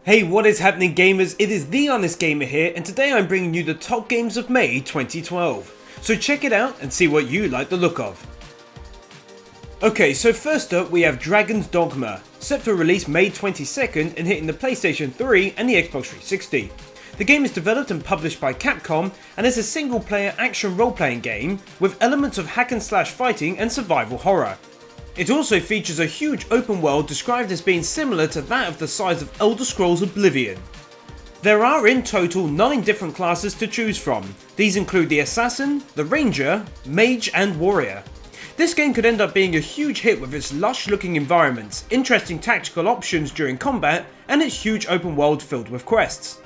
Hey, what is happening gamers? It is The Honest Gamer here, and today I'm bringing you the top games of May 2012. So check it out and see what you like the look of. Okay, so first up we have Dragon's Dogma, set for release May 22nd and hitting the PlayStation 3 and the Xbox 360. The game is developed and published by Capcom and is a single player action role-playing game with elements of hack and slash fighting and survival horror. It also features a huge open world described as being similar to that of the size of Elder Scrolls Oblivion. There are in total 9 different classes to choose from. These include the Assassin, the Ranger, Mage and Warrior. This game could end up being a huge hit with its lush looking environments, interesting tactical options during combat, and its huge open world filled with quests.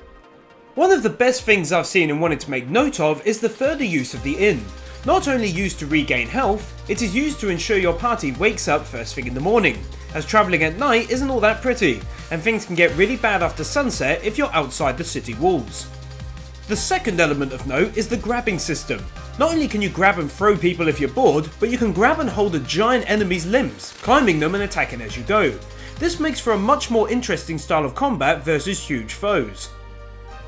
One of the best things I've seen and wanted to make note of is the further use of the inn. Not only used to regain health, it is used to ensure your party wakes up first thing in the morning, as travelling at night isn't all that pretty, and things can get really bad after sunset if you're outside the city walls. The second element of note is the grabbing system. Not only can you grab and throw people if you're bored, but you can grab and hold a giant enemy's limbs, climbing them and attacking as you go. This makes for a much more interesting style of combat versus huge foes.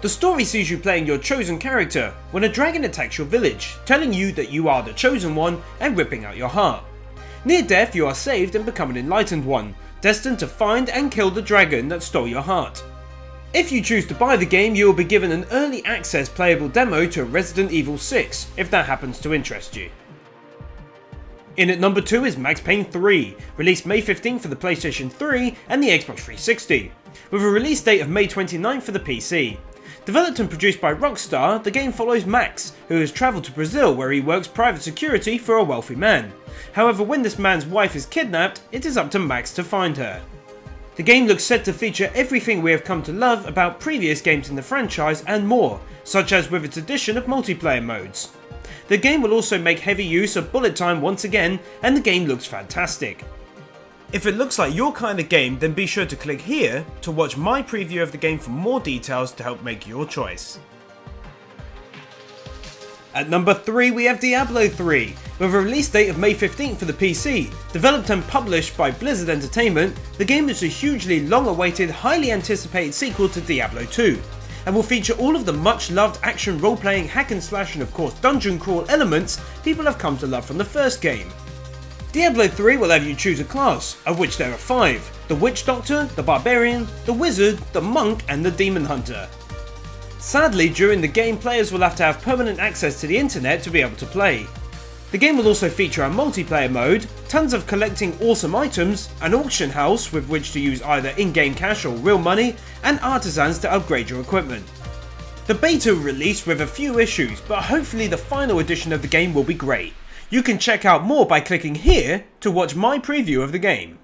The story sees you playing your chosen character when a dragon attacks your village, telling you that you are the chosen one and ripping out your heart. Near death you are saved and become an enlightened one, destined to find and kill the dragon that stole your heart. If you choose to buy the game, you will be given an early access playable demo to Resident Evil 6, if that happens to interest you. In at number 2 is Max Payne 3, released May 15 for the PlayStation 3 and the Xbox 360, with a release date of May 29 for the PC. Developed and produced by Rockstar, the game follows Max, who has travelled to Brazil where he works private security for a wealthy man. However, when this man's wife is kidnapped, it is up to Max to find her. The game looks set to feature everything we have come to love about previous games in the franchise and more, such as with its addition of multiplayer modes. The game will also make heavy use of bullet time once again, and the game looks fantastic. If it looks like your kind of game, then be sure to click here to watch my preview of the game for more details to help make your choice. At number 3 we have Diablo 3, with a release date of May 15th for the PC. Developed and published by Blizzard Entertainment, the game is a hugely long-awaited, highly anticipated sequel to Diablo 2, and will feature all of the much-loved action role-playing, hack and slash and of course dungeon crawl elements people have come to love from the first game. Diablo 3 will have you choose a class, of which there are 5, the Witch Doctor, the Barbarian, the Wizard, the Monk and the Demon Hunter. Sadly, during the game players will have to have permanent access to the internet to be able to play. The game will also feature a multiplayer mode, tons of collecting awesome items, an auction house with which to use either in-game cash or real money, and artisans to upgrade your equipment. The beta will release with a few issues, but hopefully the final edition of the game will be great. You can check out more by clicking here to watch my preview of the game.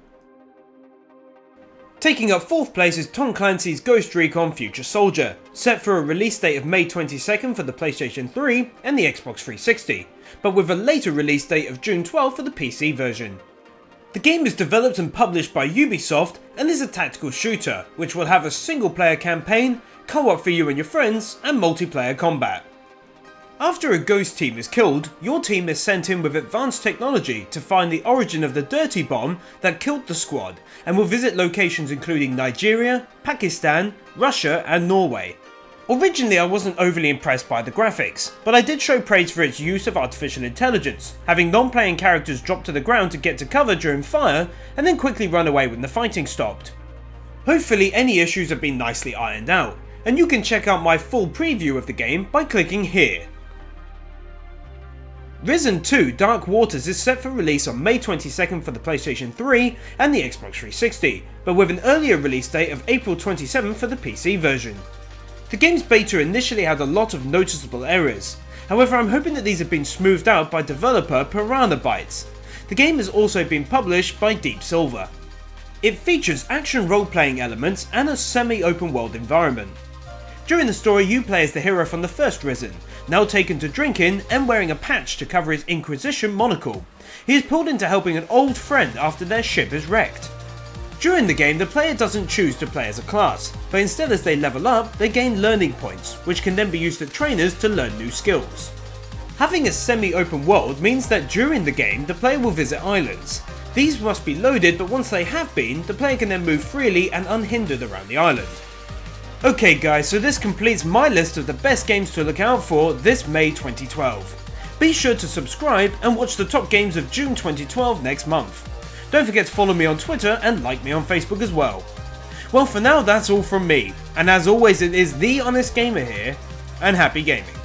Taking up 4th place is Tom Clancy's Ghost Recon Future Soldier, set for a release date of May 22nd for the PlayStation 3 and the Xbox 360, but with a later release date of June 12 for the PC version. The game is developed and published by Ubisoft and is a tactical shooter, which will have a single player campaign, co-op for you and your friends, and multiplayer combat. After a ghost team is killed, your team is sent in with advanced technology to find the origin of the dirty bomb that killed the squad, and will visit locations including Nigeria, Pakistan, Russia and Norway. Originally I wasn't overly impressed by the graphics, but I did show praise for its use of artificial intelligence, having non-playing characters drop to the ground to get to cover during fire and then quickly run away when the fighting stopped. Hopefully any issues have been nicely ironed out, and you can check out my full preview of the game by clicking here. Risen 2 Dark Waters is set for release on May 22nd for the PlayStation 3 and the Xbox 360, but with an earlier release date of April 27 for the PC version. The game's beta initially had a lot of noticeable errors, however I'm hoping that these have been smoothed out by developer Piranha Bytes. The game has also been published by Deep Silver. It features action role-playing elements and a semi-open world environment. During the story you play as the hero from the first Risen, now taken to drinking and wearing a patch to cover his Inquisition monocle. He is pulled into helping an old friend after their ship is wrecked. During the game the player doesn't choose to play as a class, but instead as they level up they gain learning points, which can then be used at trainers to learn new skills. Having a semi-open world means that during the game the player will visit islands. These must be loaded, but once they have been, the player can then move freely and unhindered around the island. Okay guys, so this completes my list of the best games to look out for this May 2012. Be sure to subscribe and watch the top games of June 2012 next month. Don't forget to follow me on Twitter and like me on Facebook as well. Well, for now that's all from me, and as always it is The Honest Gamer here, and happy gaming.